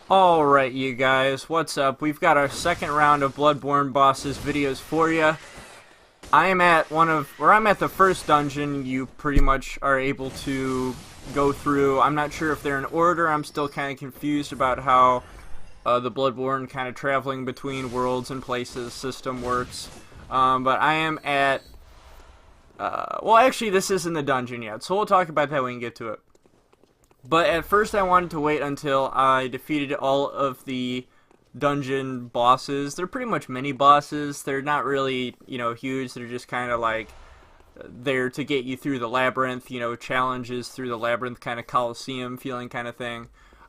Alright, you guys, what's up? We've got our second round of Bloodborne bosses videos for you. I'm at the first dungeon you pretty much are able to go through. I'm not sure if they're in order. I'm still kind of confused about how the Bloodborne kind of traveling between worlds and places system works. But I am at... well, actually, this isn't the dungeon yet, so we'll talk about that when we get to it. But at first I wanted to wait until I defeated all of the dungeon bosses. They're pretty much mini bosses. They're not really, huge. They're just kind of like there to get you through the labyrinth, challenges through the labyrinth, kind of Coliseum feeling kind of thing.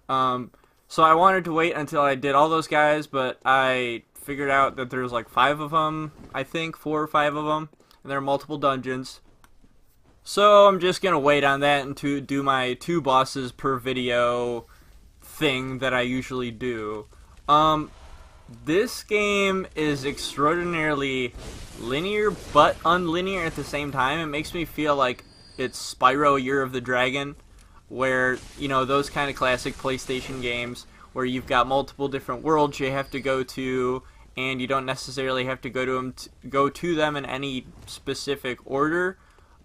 So I wanted to wait until I did all those guys, but I figured out that there's like 5 of them, I think, 4 or 5 of them, and there are multiple dungeons. So I'm just going to wait on that and to do my 2 bosses per video thing that I usually do. This game is extraordinarily linear but unlinear at the same time. It makes me feel like it's Spyro Year of the Dragon, where, those kind of classic PlayStation games where you've got multiple different worlds you have to go to, and you don't necessarily have to go to them in any specific order.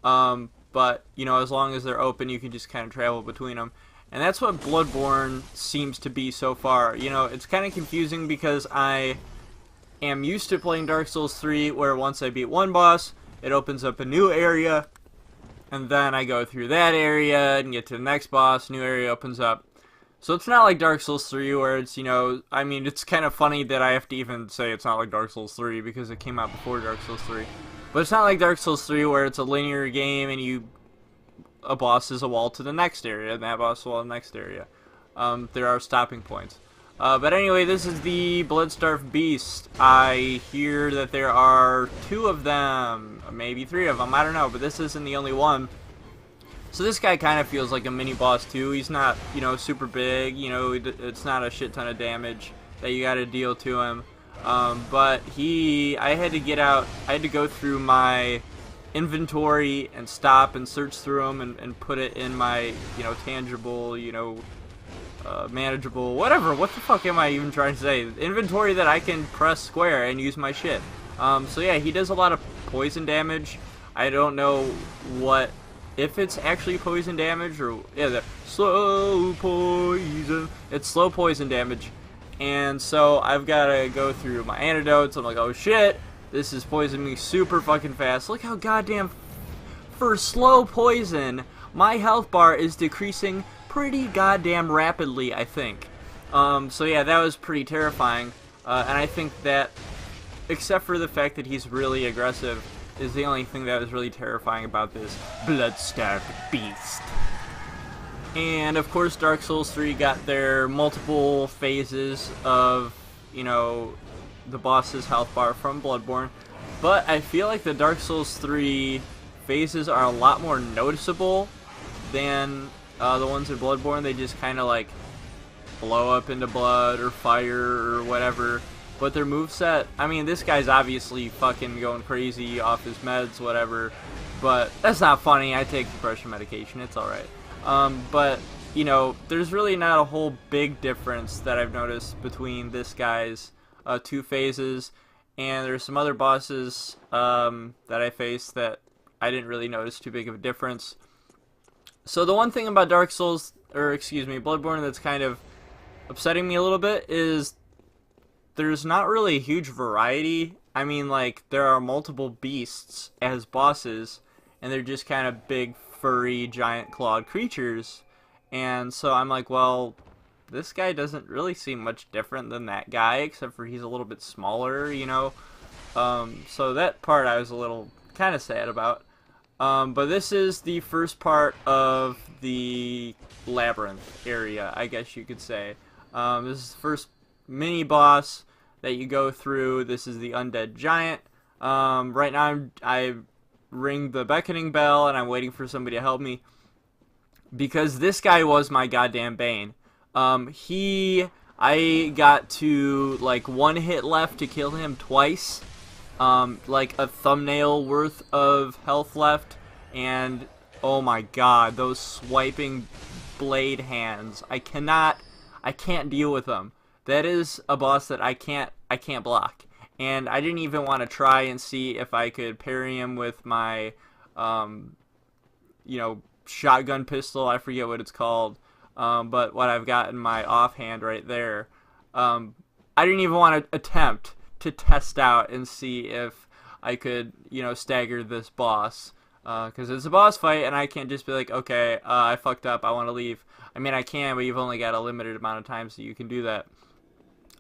But, as long as they're open, you can just kind of travel between them. And that's what Bloodborne seems to be so far. It's kind of confusing because I am used to playing Dark Souls 3, where once I beat one boss, it opens up a new area, and then I go through that area and get to the next boss, new area opens up. So it's not like Dark Souls 3 where it's, it's kind of funny that I have to even say it's not like Dark Souls 3 because it came out before Dark Souls 3. But it's not like Dark Souls 3 where it's a linear game and a boss is a wall to the next area, and that boss is a wall to the next area. There are stopping points. But anyway, this is the Bloodstarved Beast. I hear that there are 2 of them, maybe 3 of them, I don't know, but this isn't the only one. So this guy kind of feels like a mini boss too. He's not, super big, it's not a shit ton of damage that you gotta deal to him. But I had to go through my inventory and stop and search through them and put it in my, tangible, manageable, whatever, what the fuck am I even trying to say? Inventory that I can press square and use my shit. So yeah, he does a lot of poison damage. I don't know if it's actually poison damage or, yeah, the slow poison. It's slow poison damage. And so I've got to go through my antidotes. I'm like, oh shit, this is poisoning me super fucking fast. Look how goddamn, for slow poison, my health bar is decreasing pretty goddamn rapidly, I think. So yeah, that was pretty terrifying. And I think that, except for the fact that he's really aggressive, is the only thing that was really terrifying about this Bloodstarved Beast. And of course Dark Souls 3 got their multiple phases of, the boss's health bar from Bloodborne. But I feel like the Dark Souls 3 phases are a lot more noticeable than the ones in Bloodborne. They just kind of like blow up into blood or fire or whatever. But their moveset, I mean, this guy's obviously fucking going crazy off his meds, whatever. But that's not funny. I take depression medication. It's alright. But, there's really not a whole big difference that I've noticed between this guy's 2 phases. And there's some other bosses that I faced that I didn't really notice too big of a difference. So the one thing about Bloodborne that's kind of upsetting me a little bit is there's not really a huge variety. I mean, like, there are multiple beasts as bosses, and they're just kind of big, furry, giant clawed creatures. And so I'm like, well, this guy doesn't really seem much different than that guy, except for he's a little bit smaller, So that part I was a little kind of sad about. But this is the first part of the Labyrinth area, I guess you could say. This is the first mini boss that you go through. This is the Undead Giant. Right now I ring the beckoning bell and I'm waiting for somebody to help me, because this guy was my goddamn bane. I got to like 1 hit left to kill him twice, like a thumbnail worth of health left, and oh my god, those swiping blade hands. I I can't deal with him. That is a boss that I can't block. And I didn't even want to try and see if I could parry him with my, you know, shotgun pistol. I forget what it's called. But what I've got in my offhand right there. I didn't even want to attempt to test out and see if I could, you know, stagger this boss. Because it's a boss fight, and I can't just be like, okay, I fucked up, I want to leave. I mean, I can, but you've only got a limited amount of times that you can do that.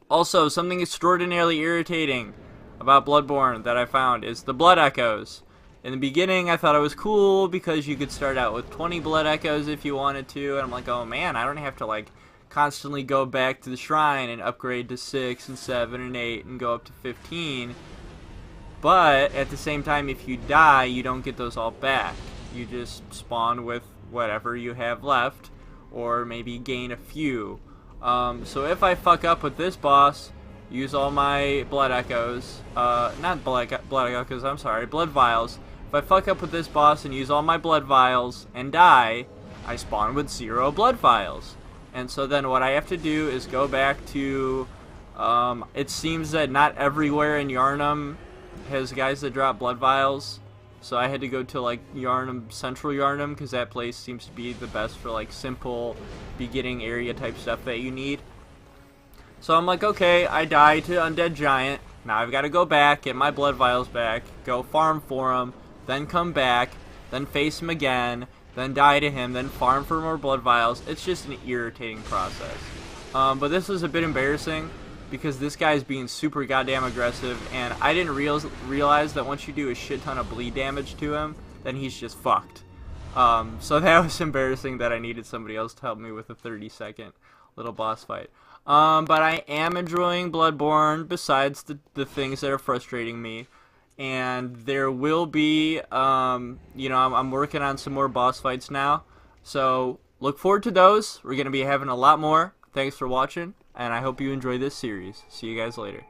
Also, something extraordinarily irritating about Bloodborne that I found is the blood echoes. In the beginning, I thought it was cool because you could start out with 20 blood echoes if you wanted to, and I'm like, oh man, I don't have to, like, constantly go back to the shrine and upgrade to 6 and 7 and 8 and go up to 15. But at the same time, if you die, you don't get those all back. You just spawn with whatever you have left, or maybe gain a few. So if I fuck up with this boss, use all my blood echoes, not blood echoes, I'm sorry, blood vials. If I fuck up with this boss and use all my blood vials and die, I spawn with 0 blood vials. And so then what I have to do is go back to, it seems that not everywhere in Yharnam has guys that drop blood vials, so I had to go to like Yharnam, Central Yharnam, because that place seems to be the best for like simple beginning area type stuff that you need. So I'm like, okay, I die to Undead Giant, now I've got to go back, get my blood vials back, go farm for him, then come back, then face him again, then die to him, then farm for more blood vials. It's just an irritating process. But this was a bit embarrassing, because this guy is being super goddamn aggressive, and I didn't realize that once you do a shit ton of bleed damage to him, then he's just fucked. So that was embarrassing that I needed somebody else to help me with a 30-second little boss fight. But I am enjoying Bloodborne, besides the things that are frustrating me. And there will be, you know, I'm working on some more boss fights now. So look forward to those. We're going to be having a lot more. Thanks for watching, and I hope you enjoy this series. See you guys later.